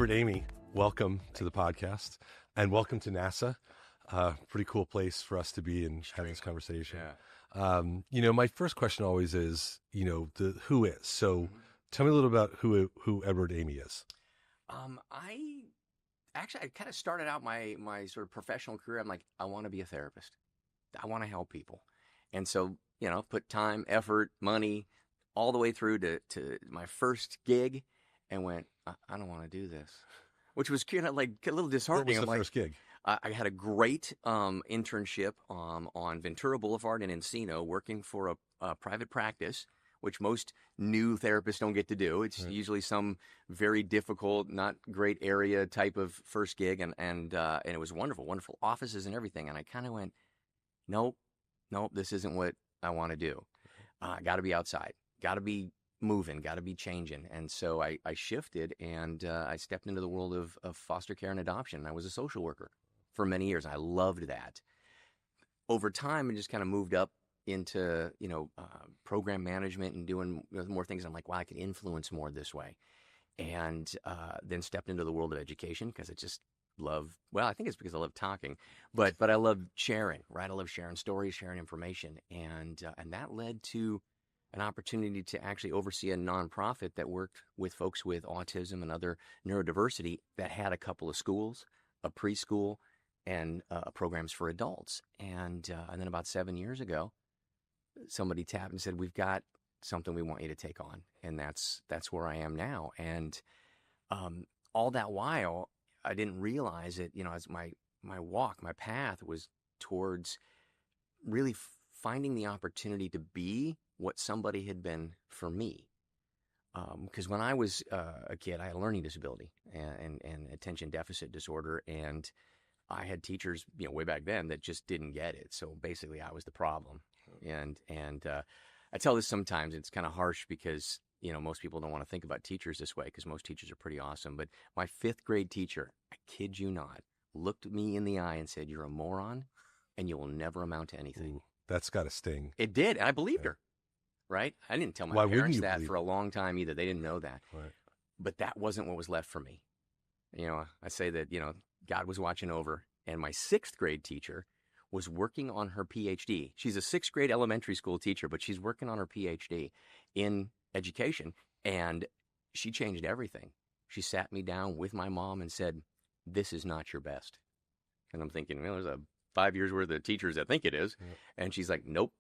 Edward, Amey, welcome to the podcast, and welcome to NASA. Pretty cool place for us to be and having this conversation. Yeah. My first question always is, the who is. So tell me a little about who Edward Amey is. I kind of started out my sort of professional career. I'm like, I want to be a therapist. I want to help people. And so, put time, effort, money, all the way through to my first gig, and went, I don't want to do this, which was kind of like a little disheartening. What was the first gig? I had a great internship on Ventura Boulevard in Encino, working for a private practice, which most new therapists don't get to do. It's usually some very difficult, not great area type of first gig, and it was wonderful offices and everything. And I kind of went, nope, this isn't what I want to do. Got to be outside, got to be moving, got to be changing. And so I shifted, and I stepped into the world of foster care and adoption. I was a social worker for many years. I loved that. Over time, I just kind of moved up into, program management and doing more things. I'm like, wow, I can influence more this way. And then stepped into the world of education because I just I think it's because I love talking, but I love sharing, right? I love sharing stories, sharing information. And that led to an opportunity to actually oversee a nonprofit that worked with folks with autism and other neurodiversity that had a couple of schools, a preschool, and programs for adults. And then about 7 years ago, somebody tapped and said, we've got something we want you to take on. And that's where I am now. And all that while, I didn't realize it, as my path was towards really finding the opportunity to be what somebody had been for me. Because when I was a kid, I had a learning disability and attention deficit disorder, and I had teachers, way back then that just didn't get it. So basically, I was the problem. And I tell this sometimes. It's kind of harsh because most people don't want to think about teachers this way because most teachers are pretty awesome. But my 5th grade teacher, I kid you not, looked me in the eye and said, "You're a moron, and you will never amount to anything." Ooh, that's got to sting. It did. I believed her. Right? I didn't tell my parents that for a long time either. They didn't know that. Right. But that wasn't what was left for me. I say that, God was watching over. And my 6th grade teacher was working on her PhD. She's a 6th grade elementary school teacher, but she's working on her PhD in education. And she changed everything. She sat me down with my mom and said, "This is not your best." And I'm thinking, there's a 5 years worth of teachers that think it is. Yeah. And she's like, "Nope."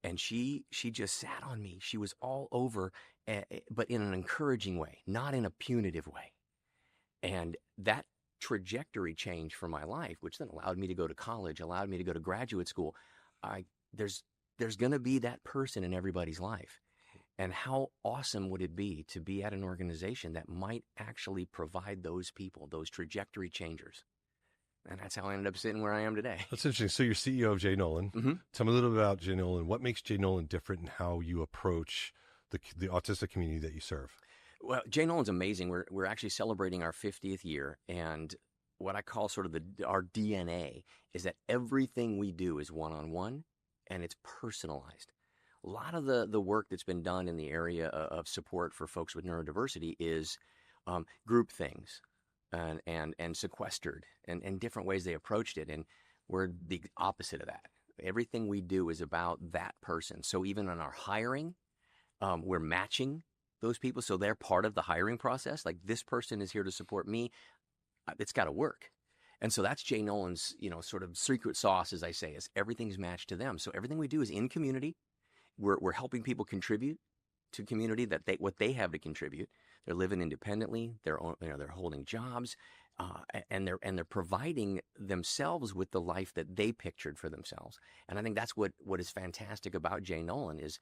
And she just sat on me. She was all over, but in an encouraging way, not in a punitive way. And that trajectory change for my life, which then allowed me to go to college, allowed me to go to graduate school. There's going to be that person in everybody's life. And how awesome would it be to be at an organization that might actually provide those people, those trajectory changers? And that's how I ended up sitting where I am today. That's interesting. So you're CEO of Jay Nolan. Mm-hmm. Tell me a little bit about Jay Nolan. What makes Jay Nolan different in how you approach the autistic community that you serve? Well, Jay Nolan's amazing. We're actually celebrating our 50th year, and what I call sort of our DNA is that everything we do is one-on-one, and it's personalized. A lot of the work that's been done in the area of support for folks with neurodiversity is group things. And sequestered and different ways they approached it. And we're the opposite of that. Everything we do is about that person. So even in our hiring, we're matching those people. So they're part of the hiring process. Like, this person is here to support me. It's got to work. And so that's Jay Nolan's, sort of secret sauce, as I say, is everything's matched to them. So everything we do is in community. We're helping people contribute to community what they have to contribute. They're living independently. They're holding jobs, and they're providing themselves with the life that they pictured for themselves. And I think that's what is fantastic about Jay Nolan is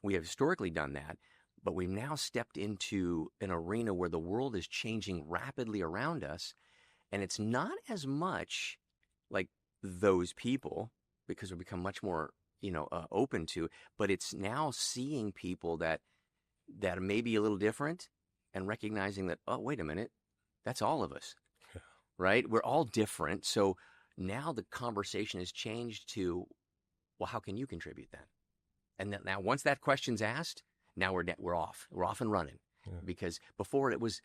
we have historically done that, but we've now stepped into an arena where the world is changing rapidly around us, and it's not as much like those people because we've become much more open to, but it's now seeing people that may be a little different and recognizing that, oh, wait a minute, that's all of us, right? We're all different. So now the conversation has changed to, well, how can you contribute then? And then now once that question's asked, now we're off and running. Yeah. Because before it was,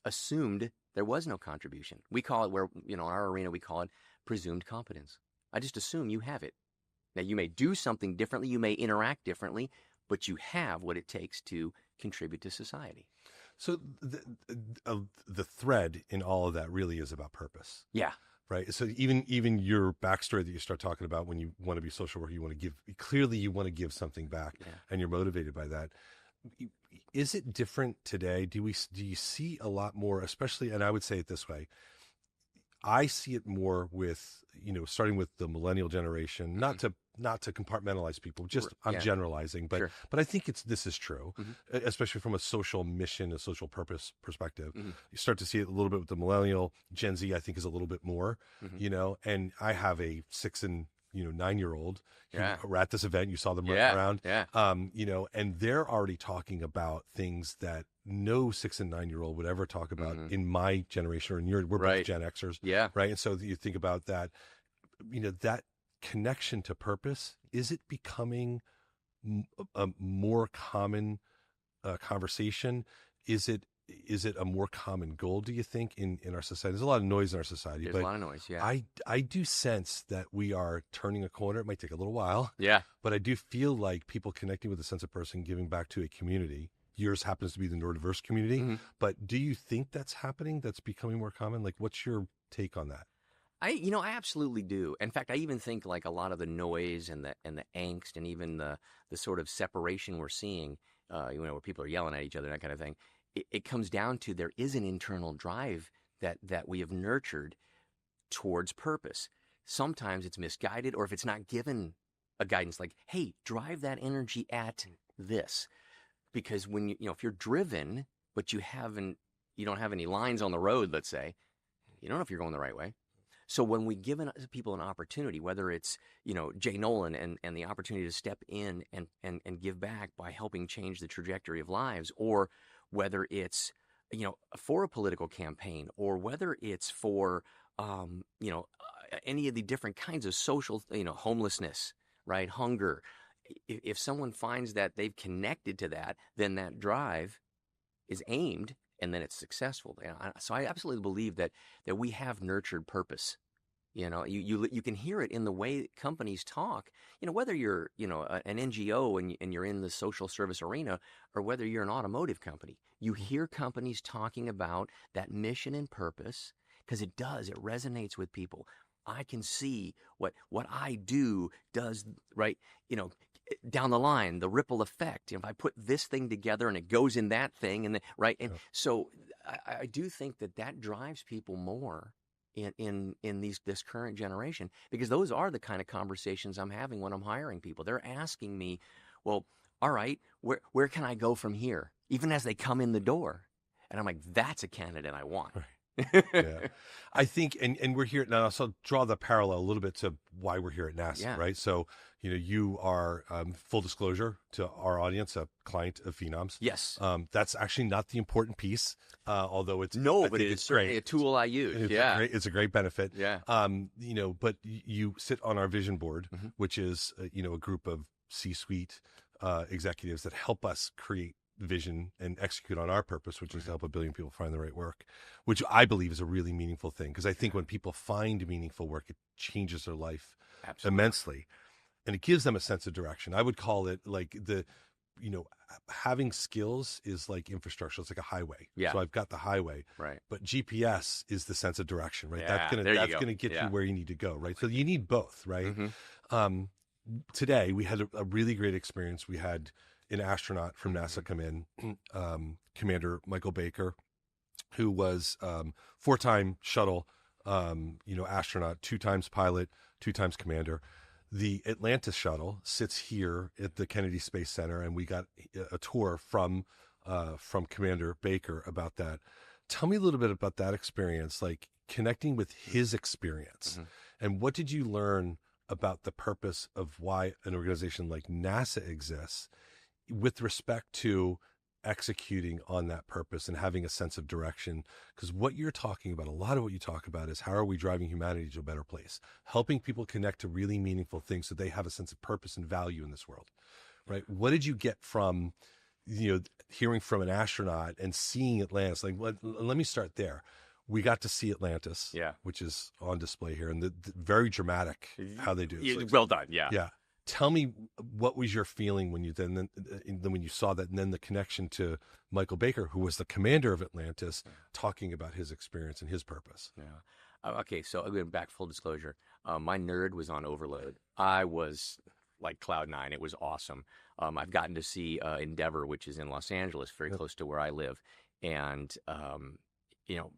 assumed there was no contribution. We call it, in our arena, we call it presumed competence. I just assume you have it. Now, you may do something differently, you may interact differently, but you have what it takes to contribute to society. So the thread in all of that really is about purpose. Yeah. Right. So even your backstory that you start talking about when you want to be a social worker, you want to give, clearly you want to give something back, and you're motivated by that. Is it different today? Do you see a lot more, especially, and I would say it this way, I see it more with, starting with the millennial generation, not to compartmentalize people, just I'm generalizing, but I think this is true, especially from a social mission, a social purpose perspective. You start to see it a little bit with the millennial. Gen Z, I think, is a little bit more, and I have a 6 and 9-year-old who were at this event. You saw them running around, and they're already talking about things that no 6 and 9-year-old would ever talk about in my generation, or we're both Gen Xers, right? And so you think about that, that connection to purpose. Is it becoming a more common conversation? Is it a more common goal, do you think, in our society? There's a lot of noise in our society. There's a lot of noise, I do sense that we are turning a corner. It might take a little while. But I do feel like people connecting with a sense of person, giving back to a community. Yours happens to be the Neurodiverse community. But do you think that's happening? That's becoming more common? Like, what's your take on that? I absolutely do. In fact, I even think like a lot of the noise and the angst and even the sort of separation we're seeing, where people are yelling at each other, that kind of thing. It comes down to there is an internal drive that we have nurtured towards purpose. Sometimes it's misguided, or if it's not given a guidance like, hey, drive that energy at this. Because when if you're driven, but you don't have any lines on the road, let's say, you don't know if you're going the right way. So when we give people an opportunity, whether it's, Jay Nolan and the opportunity to step in and give back by helping change the trajectory of lives, or whether it's, for a political campaign, or whether it's for, any of the different kinds of social, homelessness, right? Hunger. If someone finds that they've connected to that, then that drive is aimed, and then it's successful. So I absolutely believe that we have nurtured purpose. You can hear it in the way companies talk. Whether you're an NGO and you're in the social service arena, or whether you're an automotive company, you hear companies talking about that mission and purpose, because it resonates with people. I can see what I do does, right? Down the line, the ripple effect. If I put this thing together and it goes in that thing, and right, and so I do think that drives people more in this current generation, because those are the kind of conversations I'm having when I'm hiring people. They're asking me, well, all right, where can I go from here? Even as they come in the door, and I'm like, that's a candidate I want. Right. I think, and we're here now. So draw the parallel a little bit to why we're here at NASA, right? So, you are, full disclosure to our audience, a client of Phenoms. Yes. That's actually not the important piece, although it's but it's certainly a tool I use. It's a great benefit. Yeah. But you sit on our vision board, which is, a group of C-suite executives that help us create vision and execute on our purpose, which is to help 1 billion people find the right work, which I believe is a really meaningful thing. Because I think when people find meaningful work, it changes their life immensely, and it gives them a sense of direction. I would call it like having skills is like infrastructure. It's like a highway. So I've got the highway, right? But GPS is the sense of direction, right? That's gonna get you where you need to go, right? So you need both, right? Today we had a really great experience. We had an astronaut from NASA come in, Commander Michael Baker, who was 4-time shuttle, astronaut, 2 times pilot, 2 times commander. The Atlantis shuttle sits here at the Kennedy Space Center, and we got a tour from Commander Baker about that. Tell me a little bit about that experience, like connecting with his experience, and what did you learn about the purpose of why an organization like NASA exists, with respect to executing on that purpose and having a sense of direction? Because what you're talking about, a lot of what you talk about, is how are we driving humanity to a better place, helping people connect to really meaningful things so they have a sense of purpose and value in this world, right? What did you get from hearing from an astronaut and seeing Atlantis. Like, let me start there. We got to see Atlantis, Yeah. which is on display here, and the very dramatic how they do it. Like, well done, yeah. Yeah. Tell me, what was your feeling when you then when you saw that, and then the connection to Michael Baker, who was the commander of Atlantis, talking about his experience and his purpose. Yeah. Okay, so again, back full disclosure. My nerd was on overload. I was like cloud nine. It was awesome. I've gotten to see Endeavor, which is in Los Angeles, very close to where I live, and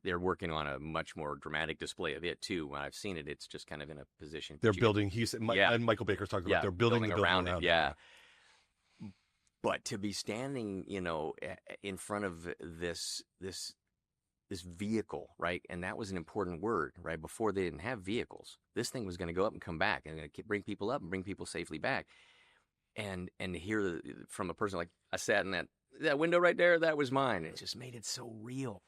they're working on a much more dramatic display of it too. When I've seen it, it's just kind of in a position. They're building. And Michael Baker's talking about they're building the building around it. Yeah. But to be standing, in front of this vehicle, right? And that was an important word, right? Before they didn't have vehicles. This thing was going to go up and come back and bring people up and bring people safely back. And to hear from a person like, I sat in that window right there, that was mine. It just made it so real.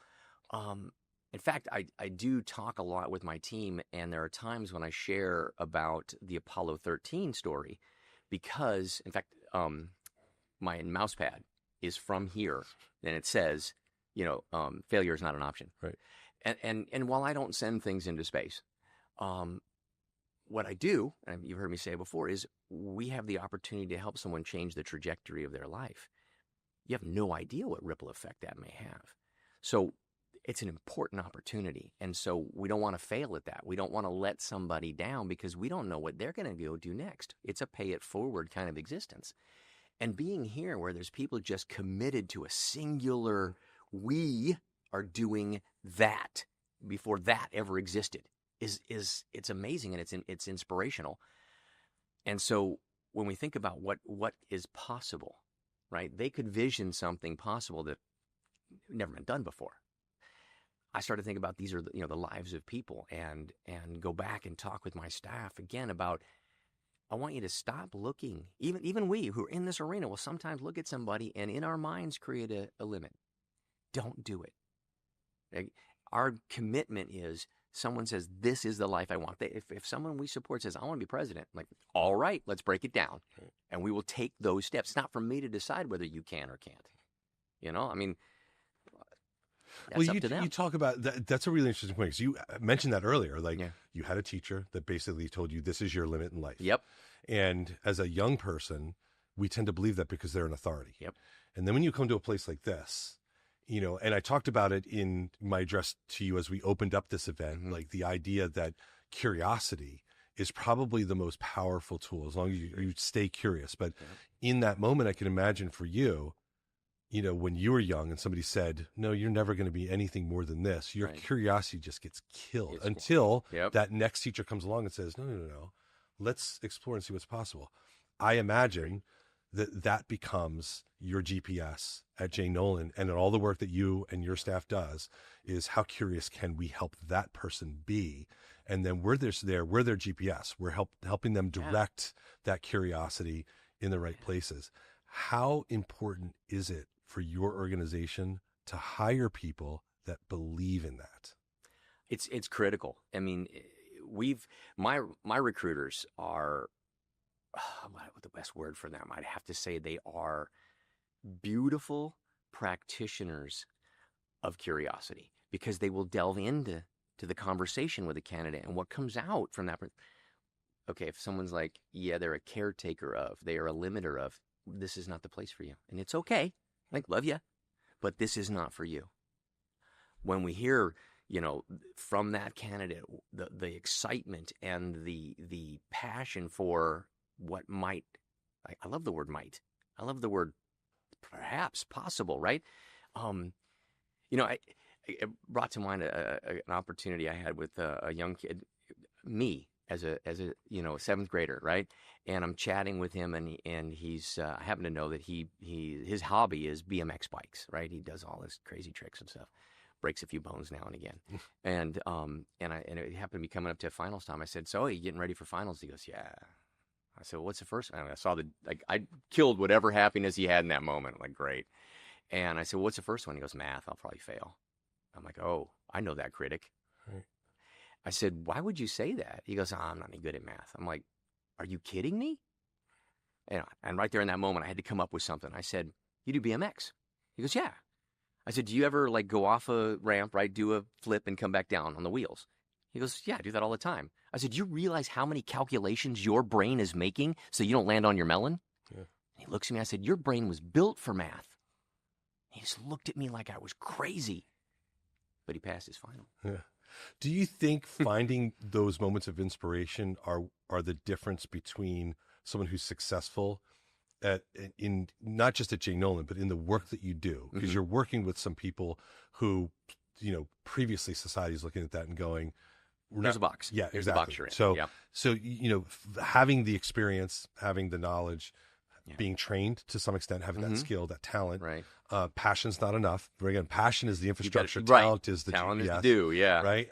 In fact, I do talk a lot with my team, and there are times when I share about the Apollo 13 story because, in fact, my mouse pad is from here, and it says, failure is not an option. Right. And while I don't send things into space, what I do, and you've heard me say it before, is we have the opportunity to help someone change the trajectory of their life. You have no idea what ripple effect that may have. So it's an important opportunity. And so we don't want to fail at that. We don't want to let somebody down because we don't know what they're going to go do next. It's a pay it forward kind of existence. And being here where there's people just committed to a singular, we are doing that before that ever existed is it's amazing, and it's inspirational. And so when we think about what is possible, right? They could vision something possible that never been done before. I started thinking about these are the lives of people, and go back and talk with my staff again about, I want you to stop looking. Even we who are in this arena will sometimes look at somebody and in our minds create a limit. Don't do it. Like, our commitment is, someone says, this is the life I want. If someone we support says, I want to be president, I'm like, all right, let's break it down. And we will take those steps. It's not for me to decide whether you can or can't. I mean, that's up to them. You talk about that. That's a really interesting point, because you mentioned that earlier. Like, you had a teacher that basically told you this is your limit in life. Yep. And as a young person, we tend to believe that because they're an authority. Yep. And then when you come to a place like this, and I talked about it in my address to you as we opened up this event, like the idea that curiosity is probably the most powerful tool, as long as you stay curious. But in that moment, I can imagine for you, when you were young and somebody said, no, you're never going to be anything more than this, your curiosity just gets killed until that next teacher comes along and says, no, let's explore and see what's possible. I imagine that becomes your GPS at Jay Nolan, and all the work that you and your staff does is, how curious can we help that person be? And then we're their GPS. We're helping them direct that curiosity in the right places. How important is it for your organization to hire people that believe in that? It's critical. I mean, my recruiters are, what the best word for them? I'd have to say they are beautiful practitioners of curiosity, because they will delve into the conversation with a candidate, and what comes out from that. Okay, if someone's like, they're a caretaker of, they are a limiter of, this is not the place for you. And it's okay. Like, love you, but this is not for you. When we hear, from that candidate, the excitement and the passion for what might, I love the word might. I love the word perhaps, possible, right? It brought to mind an opportunity I had with a young kid, me, as a seventh grader, right? And I'm chatting with him, and he's I happen to know that his hobby is BMX bikes, right? He does all this crazy tricks and stuff, breaks a few bones now and again, and it happened to be coming up to finals time. I said, "So, are you getting ready for finals?" He goes, "Yeah." I said, well, "What's the first?" I saw I killed whatever happiness he had in that moment. I'm like, great. And I said, well, "What's the first one?" He goes, "Math. I'll probably fail." I'm like, "Oh, I know that critic." Right. I said, "Why would you say that?" He goes, "I'm not any good at math." I'm like, "Are you kidding me?" And right there in that moment, I had to come up with something. I said, you do BMX? He goes, yeah. I said, do you ever like go off a ramp, right? Do a flip and come back down on the wheels? He goes, yeah, I do that all the time. I said, do you realize how many calculations your brain is making so you don't land on your melon? Yeah. And he looks at me, I said, your brain was built for math. He just looked at me like I was crazy. But he passed his final. Yeah. Do you think finding those moments of inspiration are the difference between someone who's successful in not just at Jay Nolan, but in the work that you do? Because you're working with some people who, previously society is looking at that and going, Here's a box. Yeah, Here's exactly. the box you're in. So having the experience, having the knowledge, Yeah. being trained to some extent, having that skill, that talent, Right. Passion's not enough. Again, passion is the infrastructure. Right. Talent is the Talent is GPS, to do, yeah. right?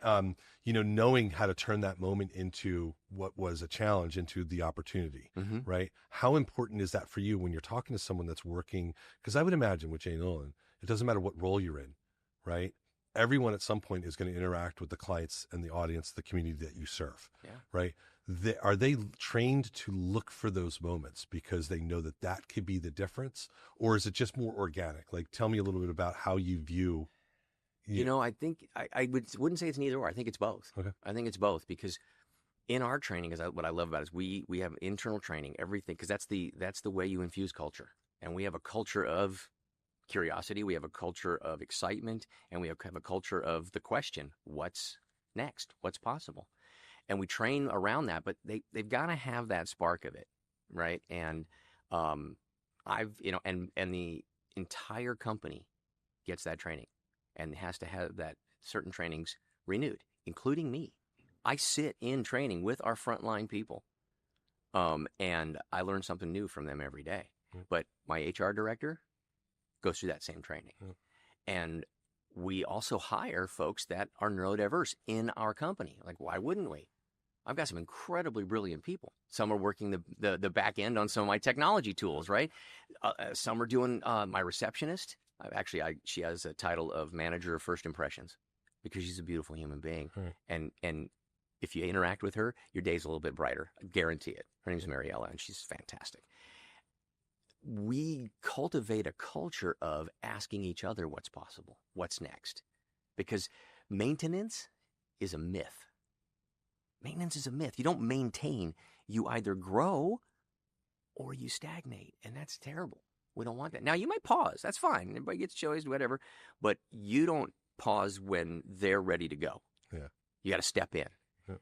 Knowing how to turn that moment into what was a challenge into the opportunity, right? How important is that for you when you're talking to someone that's working? Because I would imagine with Jay Nolan, it doesn't matter what role you're in, right? Everyone at some point is going to interact with the clients and the audience, the community that you serve, right? Are they trained to look for those moments because they know that could be the difference? Or is it just more organic? Like, tell me a little bit about how you view. I think I wouldn't say it's neither or. I think it's both. Okay. I think it's both because in our training, what I love about it is we have internal training, everything, because that's the way you infuse culture. And we have a culture of curiosity, we have a culture of excitement, and we have a culture of the question, what's next? What's possible? And we train around that, but they've got to have that spark of it, right? And and the entire company gets that training and has to have that certain trainings renewed, including me. I sit in training with our frontline people, and I learn something new from them every day. But my HR director goes through that same training. And we also hire folks that are neurodiverse in our company. Like, why wouldn't we? I've got some incredibly brilliant people. Some are working the back end on some of my technology tools, right? Some are doing my receptionist. She has a title of manager of first impressions because she's a beautiful human being. And if you interact with her, your day's a little bit brighter. I guarantee it. Her name's Mariella, and she's fantastic. We cultivate a culture of asking each other what's possible, what's next. Because maintenance is a myth. Maintenance is a myth. You don't maintain. You either grow or you stagnate, and that's terrible. We don't want that. Now, you might pause. That's fine. Everybody gets choice, whatever. But you don't pause when they're ready to go. Yeah. You got to step in. Yeah.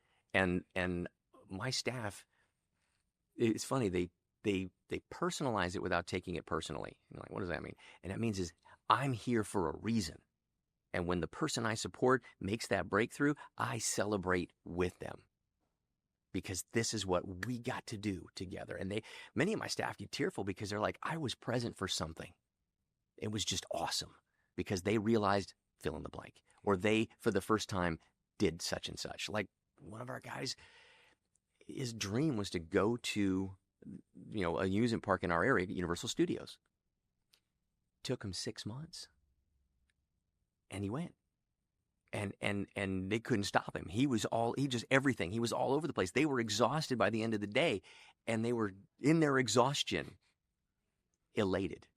And my staff, it's funny, they personalize it without taking it personally. Like, what does that mean? And that means is I'm here for a reason. And when the person I support makes that breakthrough, I celebrate with them. Because this is what we got to do together. And many of my staff get tearful because they're like, I was present for something. It was just awesome because they realized fill in the blank, or they, for the first time, did such and such. Like one of our guys, his dream was to go to, a amusement park in our area, Universal Studios. Took him 6 months. And he went. And they couldn't stop him. He just everything. He was all over the place. They were exhausted by the end of the day, and they were in their exhaustion elated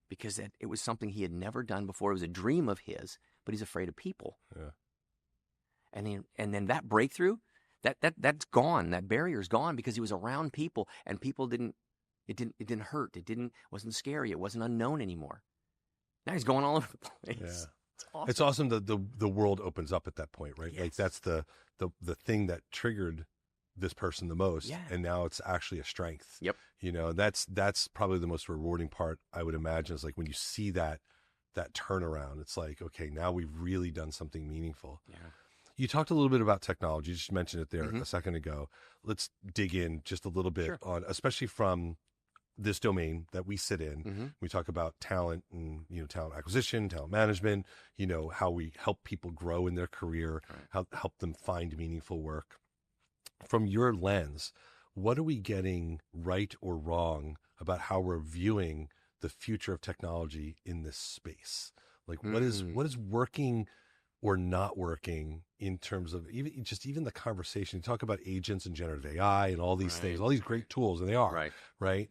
because it was something he had never done before. It was a dream of his, but he's afraid of people. Yeah. And then that breakthrough, that's gone. That barrier's gone because he was around people, and people didn't hurt. Wasn't scary. It wasn't unknown anymore. Now he's going all over the place. Yeah. Awesome. It's awesome that the world opens up at that point, right? Yes. Like that's the thing that triggered this person the most, and now it's actually a strength. Yep. That's probably the most rewarding part, I would imagine, is like when you see that turnaround. It's like, okay, now we've really done something meaningful. Yeah. You talked a little bit about technology. You just mentioned it there a second ago. Let's dig in just a little bit on, especially from this domain that we sit in. We talk about talent and, talent acquisition, talent management, how we help people grow in their career, help them find meaningful work. From your lens, what are we getting right or wrong about how we're viewing the future of technology in this space? Like what is working or not working in terms of even the conversation? You talk about agents and generative AI and all these things, all these great tools, and they are, right?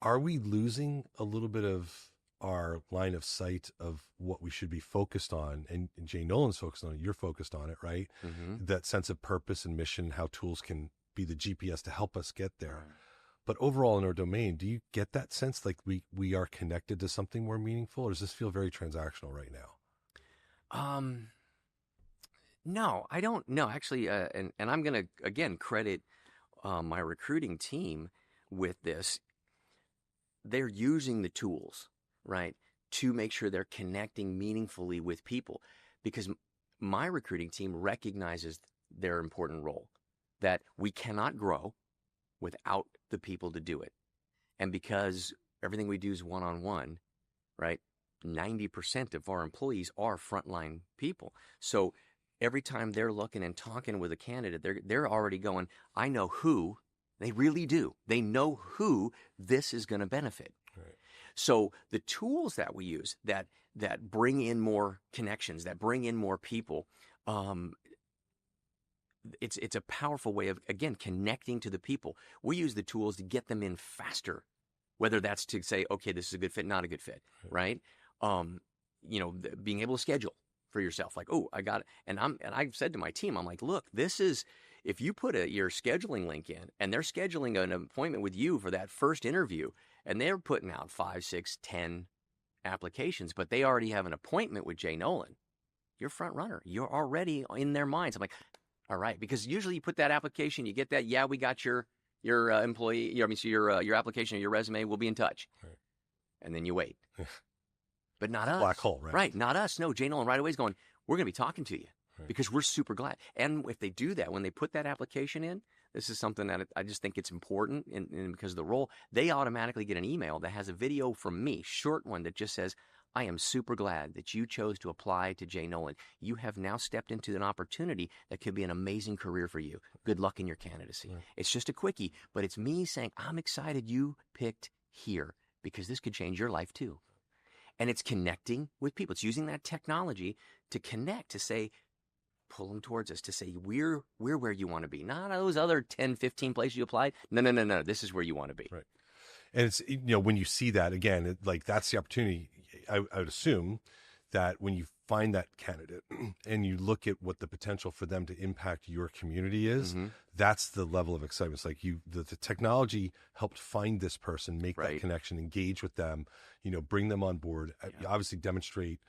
Are we losing a little bit of our line of sight of what we should be focused on, and Jay Nolan's focused on it, you're focused on it, right? That sense of purpose and mission, how tools can be the GPS to help us get there. Right. But overall in our domain, do you get that sense like we are connected to something more meaningful, or does this feel very transactional right now? No, I don't. No, actually, and I'm going to, again, credit my recruiting team with this. They're using the tools, right, to make sure they're connecting meaningfully with people, because my recruiting team recognizes their important role, that we cannot grow without the people to do it. And because everything we do is one-on-one, right, 90% of our employees are frontline people. So every time they're looking and talking with a candidate, they're already going, I know who. They really do. They know who this is going to benefit. Right. So the tools that we use that bring in more connections, that bring in more people, it's a powerful way of, again, connecting to the people. We use the tools to get them in faster, whether that's to say, okay, this is a good fit, not a good fit, right? Being able to schedule for yourself, like, oh, I got it. And I've said to my team, I'm like, look, this is, if you put your scheduling link in and they're scheduling an appointment with you for that first interview, and they're putting out 5, 6, 10 applications, but they already have an appointment with Jay Nolan, you're front runner. You're already in their minds. I'm like, all right, because usually you put that application, you get that, yeah, we got your employee, your application or your resume, we'll be in touch. Right. And then you wait. But not us. Black hole, right? Right, not us. No, Jay Nolan right away is going, we're going to be talking to you because we're super glad. And if they do that, when they put that application in, this is something that I just think it's important, and because of the role, they automatically get an email that has a video from me, short one, that just says, I am super glad that you chose to apply to Jay Nolan. You have now stepped into an opportunity that could be an amazing career for you. Good luck in your candidacy. Right. It's just a quickie, but it's me saying, I'm excited you picked here because this could change your life too. And it's connecting with people. It's using that technology to connect, to say, pull them towards us, to say, we're where you want to be. Not those other 10, 15 places you applied. No. This is where you want to be. Right. And it's, when you see that, again, that's the opportunity. I would assume that when you find that candidate and you look at what the potential for them to impact your community is, that's the level of excitement. It's like the technology helped find this person, make that connection, engage with them, bring them on board. You obviously demonstrate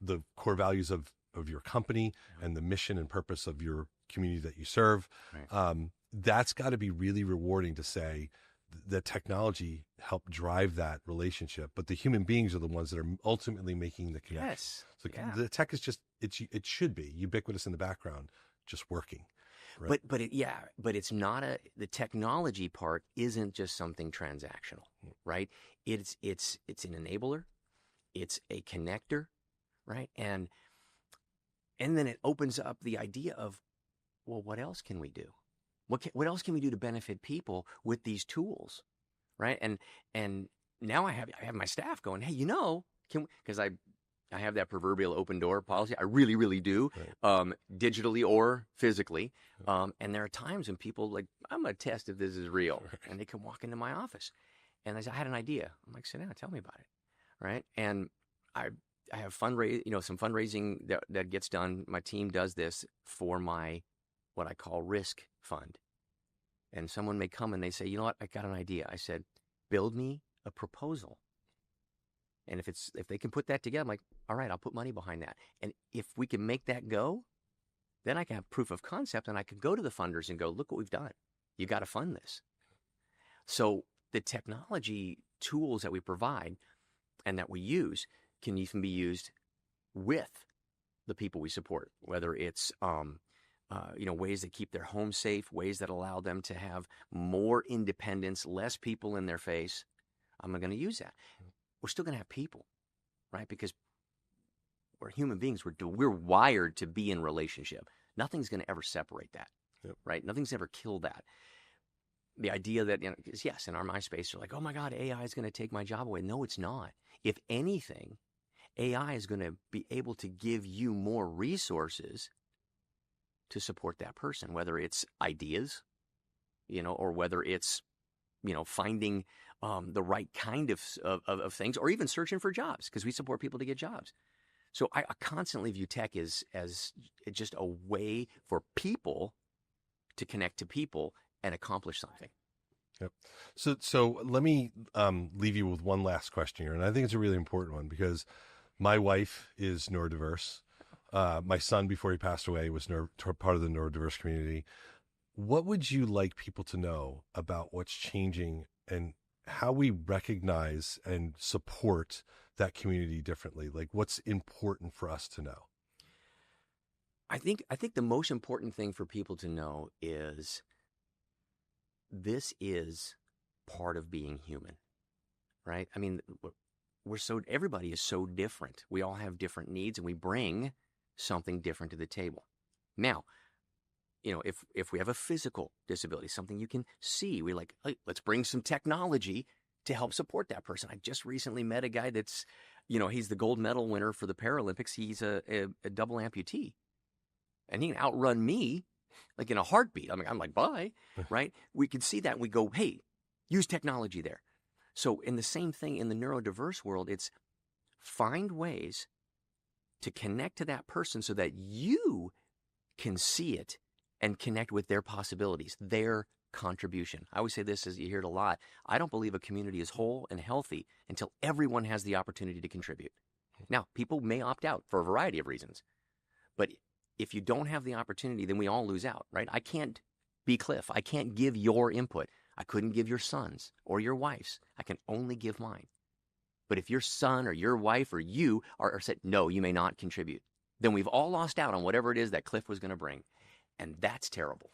the core values of your company and the mission and purpose of your community that you serve. Right. That's got to be really rewarding to say, the technology helped drive that relationship, but the human beings are the ones that are ultimately making the connection. Yes. So the tech is just, it should be ubiquitous in the background, just working. Right? But it's not the technology part isn't just something transactional, right? It's an enabler. It's a connector, right? And then it opens up the idea of, well, what else can we do? What else can we do to benefit people with these tools, right? And now I have my staff going, hey, because I have that proverbial open door policy. I really, really do, digitally or physically. And there are times when people like, I'm going to test if this is real. And they can walk into my office. And they say, I had an idea. I'm like, sit down, tell me about it, right? And I have some fundraising that gets done. My team does this for my what I call risk fund. And someone may come and they say, you know what, I got an idea. I said, build me a proposal. And if they can put that together, I'm like, all right, I'll put money behind that. And if we can make that go, then I can have proof of concept and I can go to the funders and go, look what we've done. You got to fund this. So the technology tools that we provide and that we use can even be used with the people we support, whether it's ways that keep their home safe, ways that allow them to have more independence, less people in their face. I'm going to use that. We're still going to have people, right? Because we're human beings. We're wired to be in relationship. Nothing's going to ever separate that, right? Nothing's ever kill that. The idea that, yes, in our MySpace, you're like, oh my God, AI is going to take my job away. No, it's not. If anything, AI is going to be able to give you more resources to support that person, whether it's ideas, or whether it's, finding the right kind of things, or even searching for jobs, because we support people to get jobs. So I constantly view tech as just a way for people to connect to people and accomplish something. Yep. So let me leave you with one last question here, and I think it's a really important one because my wife is neurodiverse. My son, before he passed away, was part of the neurodiverse community. What would you like people to know about what's changing and how we recognize and support that community differently? Like, what's important for us to know? I think the most important thing for people to know is this is part of being human, right? I mean, everybody is so different. We all have different needs, and we bring something different to the table. Now, if we have a physical disability, something you can see, we're like, hey, let's bring some technology to help support that person. I just recently met a guy that's, he's the gold medal winner for the Paralympics. He's a double amputee, and he can outrun me like in a heartbeat. I mean, I'm like, bye, right? We can see that and we go, hey, use technology there. So in the same thing in the neurodiverse world, it's find ways to connect to that person so that you can see it and connect with their possibilities, their contribution. I always say this, as you hear it a lot, I don't believe a community is whole and healthy until everyone has the opportunity to contribute. Now, people may opt out for a variety of reasons, but if you don't have the opportunity, then we all lose out, right? I can't be Cliff. I can't give your input. I couldn't give your son's or your wife's. I can only give mine. But if your son or your wife or you are said, no, you may not contribute, then we've all lost out on whatever it is that Cliff was going to bring. And that's terrible.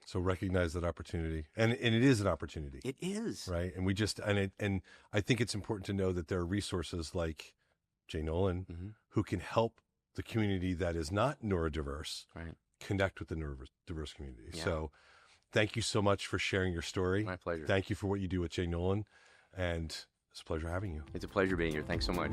So recognize that opportunity, and it is an opportunity. It is, right. And and I think it's important to know that there are resources like Jay Nolan who can help the community that is not neurodiverse connect with the neurodiverse community. Yeah. So thank you so much for sharing your story. My pleasure. Thank you for what you do with Jay Nolan, and it's a pleasure having you. It's a pleasure being here. Thanks so much.